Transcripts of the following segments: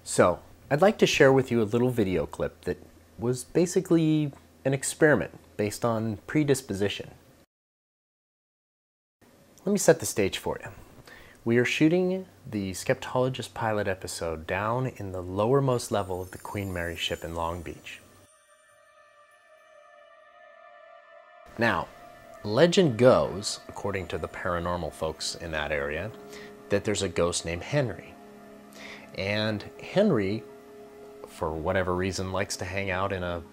So, I'd like to share with you a little video clip that was basically an experiment based on predisposition. Let me set the stage for you. We are shooting the Skeptologist pilot episode down in the lowermost level of the Queen Mary ship in Long Beach. Now, legend goes, according to the paranormal folks in that area, that there's a ghost named Henry. And Henry, for whatever reason, likes to hang out in a,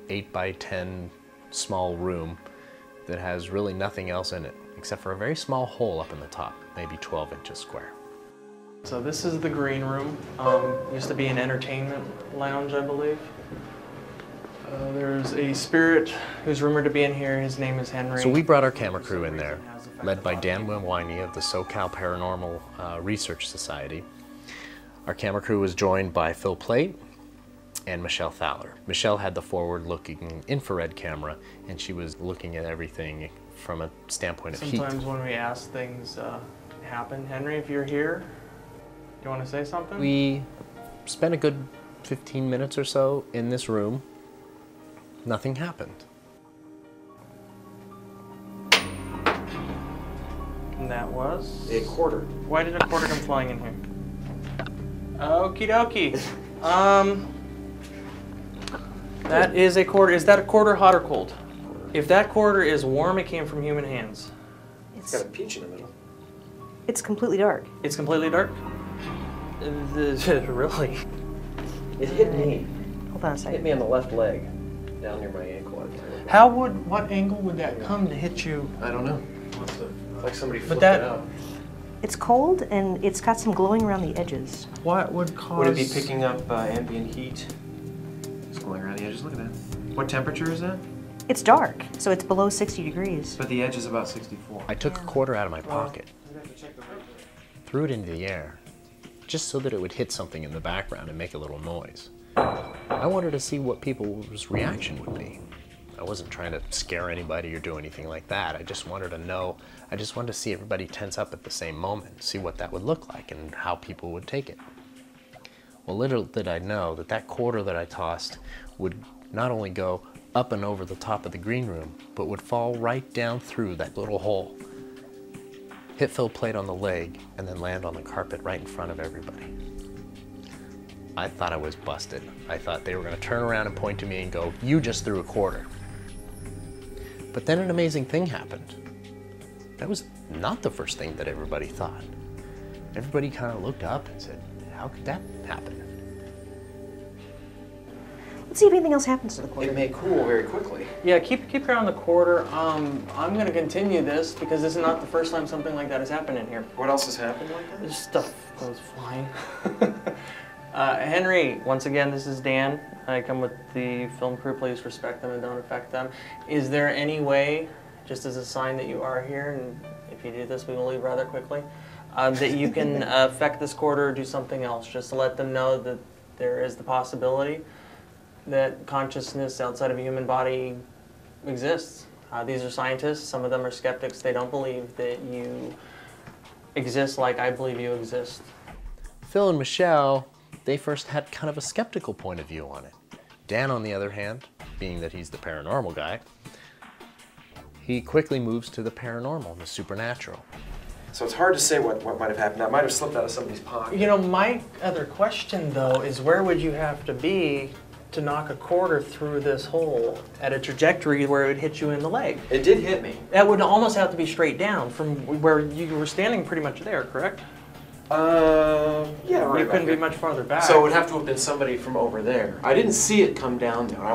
8 by 10 small room that has really nothing else in it, except for a very small hole up in the top, maybe 12 inches square. So this is the green room. Used to be an entertainment lounge, I believe. There's a spirit who's rumored to be in here. His name is Henry. So we brought our camera crew in there, led by Dan Winwiney of the SoCal Paranormal Research Society. Our camera crew was joined by Phil Plate and Michelle Thaler. Michelle had the forward-looking infrared camera, and she was looking at everything from a standpoint of heat. Sometimes when we ask things happen. Henry, if you're here, you want to say something? We spent a good 15 minutes or so in this room. Nothing happened. And that was? A quarter. Why did a quarter come flying in here? Okie dokie. That is a quarter. Is that a quarter hot or cold? If that quarter is warm, it came from human hands. It's got a peach in the middle. It's completely dark. It's completely dark? Really? It hit me. Hold on a It hit second. me on the left leg, down near my ankle. What angle would that come to hit you? I don't know. It's like somebody flipped that- it out. It's cold and it's got some glowing around the edges. What would cause... Would it be picking up ambient heat? It's going around the edges. Look at that. What temperature is that? It's dark, so it's below 60 degrees. But the edge is about 64. I took a quarter out of my pocket, threw it into the air, just so that it would hit something in the background and make a little noise. I wanted to see what people's reaction would be. I wasn't trying to scare anybody or do anything like that. I just wanted to know, I just wanted to see everybody tense up at the same moment, see what that would look like and how people would take it. Well, little did I know that that quarter that I tossed would not only go up and over the top of the green room, but would fall right down through that little hole, hit Phil Plate on the leg, and then land on the carpet right in front of everybody. I thought I was busted. I thought they were going to turn around and point to me and go, "You just threw a quarter." But then an amazing thing happened. That was not the first thing that everybody thought. Everybody kind of looked up and said, "How could that happen?" Let's see if anything else happens to the quarter. It may cool very quickly. Yeah, keep your eye on the quarter. I'm going to continue this because this is not the first time something like that has happened in here. What else has happened like that? This stuff goes flying. Henry, once again, this is Dan. I come with the film crew. Please respect them and don't affect them. Is there any way, just as a sign that you are here, and if you do this, we will leave rather quickly, that you can affect this quarter or do something else, just to let them know that there is the possibility that consciousness outside of a human body exists. These are scientists. Some of them are skeptics. They don't believe that you exist like I believe you exist. Phil and Michelle, they first had kind of a skeptical point of view on it. Dan, on the other hand, being that he's the paranormal guy, he quickly moves to the paranormal, the supernatural. So it's hard to say what might have happened. That might have slipped out of somebody's pocket. You know, my other question, though, is where would you have to be to knock a quarter through this hole at a trajectory where it would hit you in the leg? It did hit me. That would almost have to be straight down from where you were standing pretty much there, correct? Yeah, right. You couldn't be much farther back. So it would have to have been somebody from over there. I didn't see it come down there.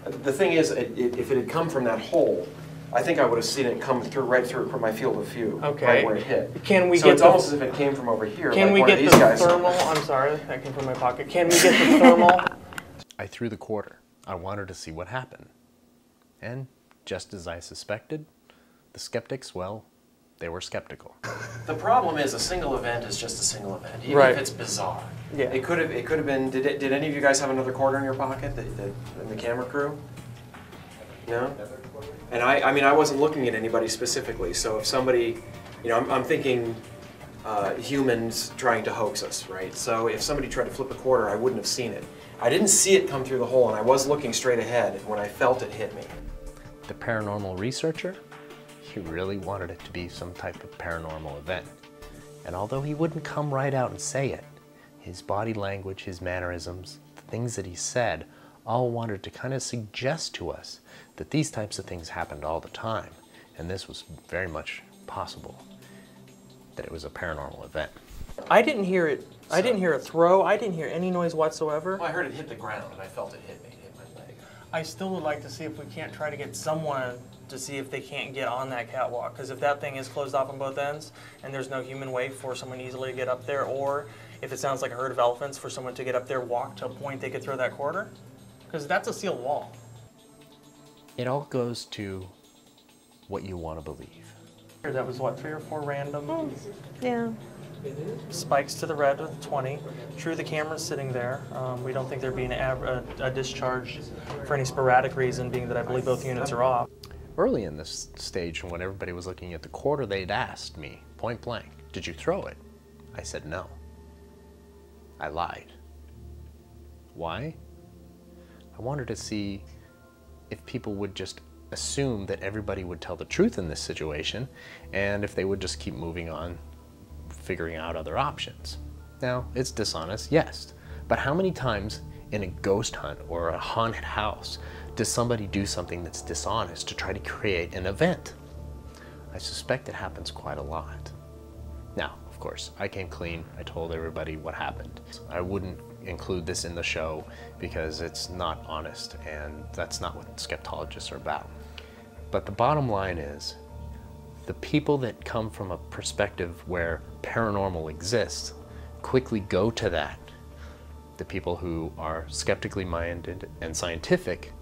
The thing is, if it had come from that hole, I think I would have seen it come through right through my field of view, Okay. right where it hit. Can we so get it's almost as if it came from over here. Can like we one get of the these guys. thermal? I'm sorry, that came from my pocket. Can we get the thermal? I threw the quarter. I wanted to see what happened. And just as I suspected, the skeptics, well, they were skeptical. The problem is a single event is just a single event, even Right. if it's bizarre. Yeah. It could have been. Did any of you guys have another quarter in your pocket? In the camera crew? No. And I mean, I wasn't looking at anybody specifically. So if somebody, you know, I'm thinking humans trying to hoax us, right? So if somebody tried to flip a quarter, I wouldn't have seen it. I didn't see it come through the hole, and I was looking straight ahead when I felt it hit me. The paranormal researcher, he really wanted it to be some type of paranormal event. And although he wouldn't come right out and say it, his body language, his mannerisms, the things that he said, all wanted to kind of suggest to us that these types of things happened all the time. And this was very much possible, that it was a paranormal event. I didn't hear it. I didn't hear a throw. I didn't hear any noise whatsoever. Well, I heard it hit the ground, and I felt it hit me, hit my leg. I still would like to see if we can't try to get someone to see if they can't get on that catwalk. Because if that thing is closed off on both ends, and there's no human way for someone easily to get up there, or if it sounds like a herd of elephants, for someone to get up there, walk to a point they could throw that quarter. Because that's a sealed wall. It all goes to what you want to believe. That was what, 3 or 4 random Yeah. spikes to the red with 20. True, the camera's sitting there. We don't think there'd be a discharge for any sporadic reason, being that I believe both units are off. Early in this stage, when everybody was looking at the quarter, they'd asked me, point blank, did you throw it? I said no. I lied. Why? I wanted to see if people would just assume that everybody would tell the truth in this situation, and if they would just keep moving on, figuring out other options. Now, it's dishonest, yes, but how many times in a ghost hunt or a haunted house does somebody do something that's dishonest to try to create an event? I suspect it happens quite a lot. Now, of course, I came clean. I told everybody what happened. I wouldn't include this in the show because it's not honest, and that's not what Skeptologists are about. But the bottom line is, the people that come from a perspective where paranormal exists quickly go to that. The people who are skeptically minded and scientific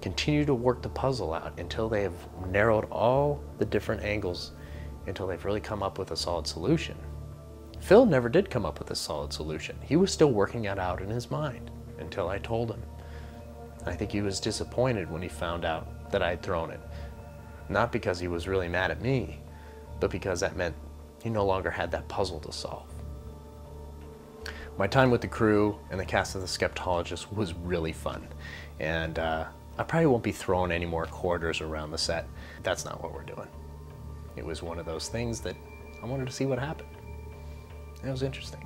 continue to work the puzzle out until they have narrowed all the different angles, until they've really come up with a solid solution. Phil never did come up with a solid solution. He was still working it out in his mind until I told him. I think he was disappointed when he found out that I'd thrown it. Not because he was really mad at me, but because that meant he no longer had that puzzle to solve. My time with the crew and the cast of the Skeptologists was really fun. And I probably won't be throwing any more quarters around the set. That's not what we're doing. It was one of those things that I wanted to see what happened. It was interesting.